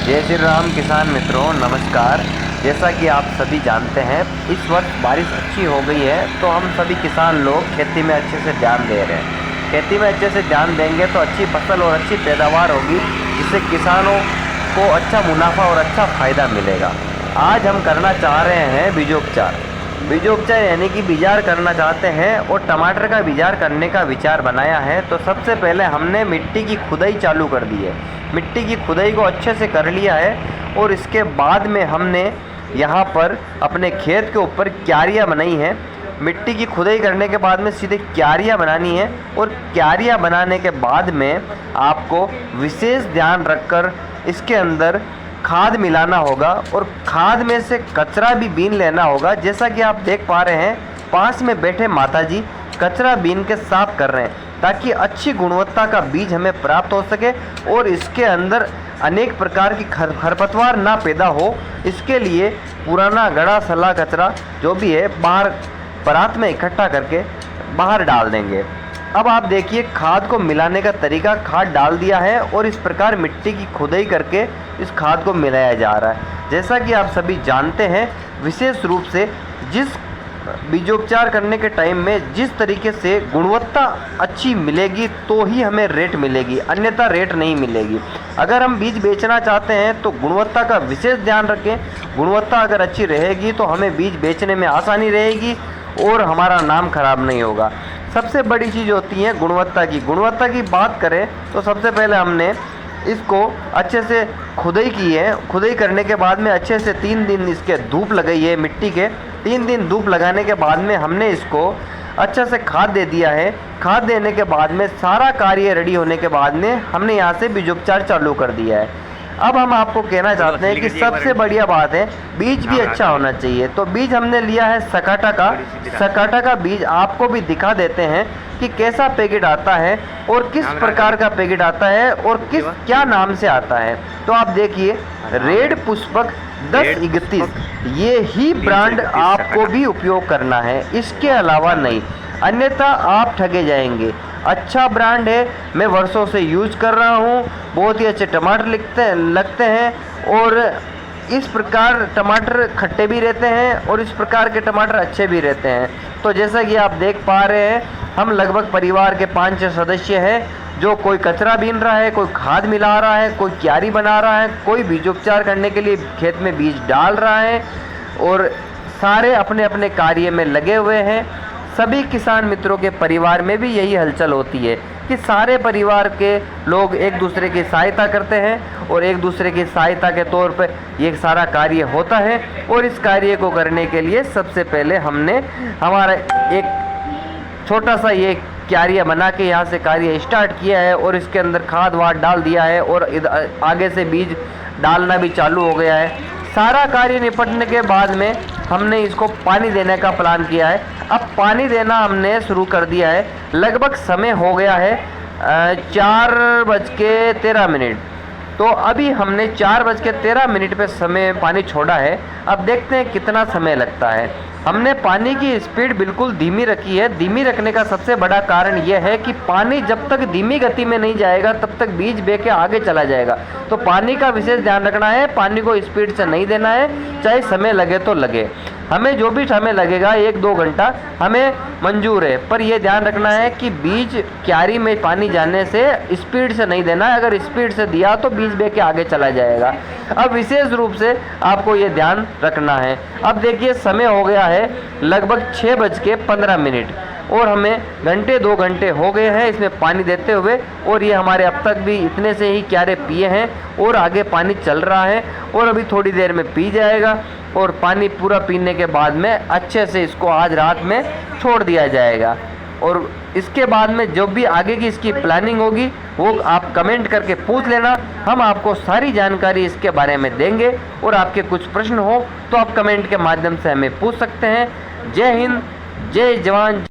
जय श्री राम किसान मित्रों, नमस्कार। जैसा कि आप सभी जानते हैं, इस वर्ष बारिश अच्छी हो गई है तो हम सभी किसान लोग खेती में अच्छे से ध्यान दे रहे हैं। खेती में अच्छे से ध्यान देंगे तो अच्छी फसल और अच्छी पैदावार होगी, जिससे किसानों को अच्छा मुनाफा और अच्छा फ़ायदा मिलेगा। आज हम करना चाह रहे हैं बीजोपचार। बीजोपचार यानी कि बीजार करना चाहते हैं और टमाटर का बीजार करने का विचार बनाया है। तो सबसे पहले हमने मिट्टी की खुदाई चालू कर दी है। मिट्टी की खुदाई को अच्छे से कर लिया है और इसके बाद में हमने यहाँ पर अपने खेत के ऊपर क्यारियाँ बनाई हैं। मिट्टी की खुदाई करने के बाद में सीधे क्यारियाँ बनानी है और क्यारियाँ बनाने के बाद में आपको विशेष ध्यान रखकर इसके अंदर खाद मिलाना होगा और खाद में से कचरा भी बीन लेना होगा। जैसा कि आप देख पा रहे हैं, पास में बैठे माताजी कचरा बीन के साफ कर रहे हैं ताकि अच्छी गुणवत्ता का बीज हमें प्राप्त हो सके और इसके अंदर अनेक प्रकार की खरपतवार ना पैदा हो। इसके लिए पुराना गड़ा सला कचरा जो भी है बाहर परात में इकट्ठा करके बाहर डाल देंगे। अब आप देखिए खाद को मिलाने का तरीका, खाद डाल दिया है और इस प्रकार मिट्टी की खुदाई करके इस खाद को मिलाया जा रहा है। जैसा कि आप सभी जानते हैं, विशेष रूप से जिस बीजोपचार करने के टाइम में जिस तरीके से गुणवत्ता अच्छी मिलेगी तो ही हमें रेट मिलेगी, अन्यथा रेट नहीं मिलेगी। अगर हम बीज बेचना चाहते हैं तो गुणवत्ता का विशेष ध्यान रखें। गुणवत्ता अगर अच्छी रहेगी तो हमें बीज बेचने में आसानी रहेगी और हमारा नाम खराब नहीं होगा। सबसे बड़ी चीज़ होती है गुणवत्ता की। गुणवत्ता की बात करें तो सबसे पहले हमने इसको अच्छे से खुदाई की है। खुदाई करने के बाद में अच्छे से 3 दिन इसके धूप लगाई है मिट्टी के। 3 दिन धूप लगाने के बाद में हमने इसको अच्छे से खाद दे दिया है। खाद देने के बाद में सारा कार्य रेडी होने के बाद में हमने यहाँ से बीजोपचार चालू कर दिया है। अब हम आपको कहना चाहते हैं कि सबसे बढ़िया बात है बीज भी अच्छा होना चाहिए। तो बीज हमने लिया है सकाटा का। सकाटा का बीज आपको भी दिखा देते हैं कि कैसा पैकेट आता है और किस प्रकार का पैकेट आता है और क्या नाम से आता है। तो आप देखिए, रेड पुष्पक 1031, ये ही ब्रांड आपको भी उपयोग करना है, इसके अलावा नहीं, अन्यथा आप ठगे जाएंगे। अच्छा ब्रांड है, मैं वर्षों से यूज कर रहा हूँ। बहुत ही अच्छे टमाटर लगते हैं और इस प्रकार टमाटर खट्टे भी रहते हैं और इस प्रकार के टमाटर अच्छे भी रहते हैं। तो जैसा कि आप देख पा रहे हैं, हम लगभग परिवार के 5-6 सदस्य हैं, जो कोई कचरा बीन रहा है, कोई खाद मिला रहा है, कोई क्यारी बना रहा है, कोई बीजोपचार करने के लिए खेत में बीज डाल रहा है और सारे अपने अपने कार्य में लगे हुए हैं। सभी किसान मित्रों के परिवार में भी यही हलचल होती है कि सारे परिवार के लोग एक दूसरे की सहायता करते हैं और एक दूसरे की सहायता के तौर पर ये सारा कार्य होता है। और इस कार्य को करने के लिए सबसे पहले हमने हमारा एक छोटा सा ये क्यारिया बना के यहाँ से कार्य स्टार्ट किया है और इसके अंदर खाद वाद डाल दिया है और आगे से बीज डालना भी चालू हो गया है। सारा कार्य निपटने के बाद में हमने इसको पानी देने का प्लान किया है। अब पानी देना हमने शुरू कर दिया है। लगभग समय हो गया है 4:13। तो अभी हमने 4:13 पे समय पानी छोड़ा है। अब देखते हैं कितना समय लगता है। हमने पानी की स्पीड बिल्कुल धीमी रखी है। धीमी रखने का सबसे बड़ा कारण यह है कि पानी जब तक धीमी गति में नहीं जाएगा तब तक बीज बह के आगे चला जाएगा। तो पानी का विशेष ध्यान रखना है, पानी को स्पीड से नहीं देना है, चाहे समय लगे तो लगे। हमें जो भी समय लगेगा 1-2 घंटा हमें मंजूर है, पर यह ध्यान रखना है कि बीज क्यारी में पानी जाने से स्पीड से नहीं देना है। अगर स्पीड से दिया तो बीज बह के आगे चला जाएगा। अब विशेष रूप से आपको ये ध्यान रखना है। अब देखिए, समय हो गया है लगभग 6:15 और हमें 2 घंटे हो गए हैं इसमें पानी देते हुए और ये हमारे अब तक भी इतने से ही क्यारे पिए हैं और आगे पानी चल रहा है और अभी थोड़ी देर में पी जाएगा और पानी पूरा पीने के बाद में अच्छे से इसको आज रात में छोड़ दिया जाएगा। और इसके बाद में जो भी आगे की इसकी प्लानिंग होगी वो आप कमेंट करके पूछ लेना। हम आपको सारी जानकारी इसके बारे में देंगे और आपके कुछ प्रश्न हो तो आप कमेंट के माध्यम से हमें पूछ सकते हैं। जय हिंद, जय जवान।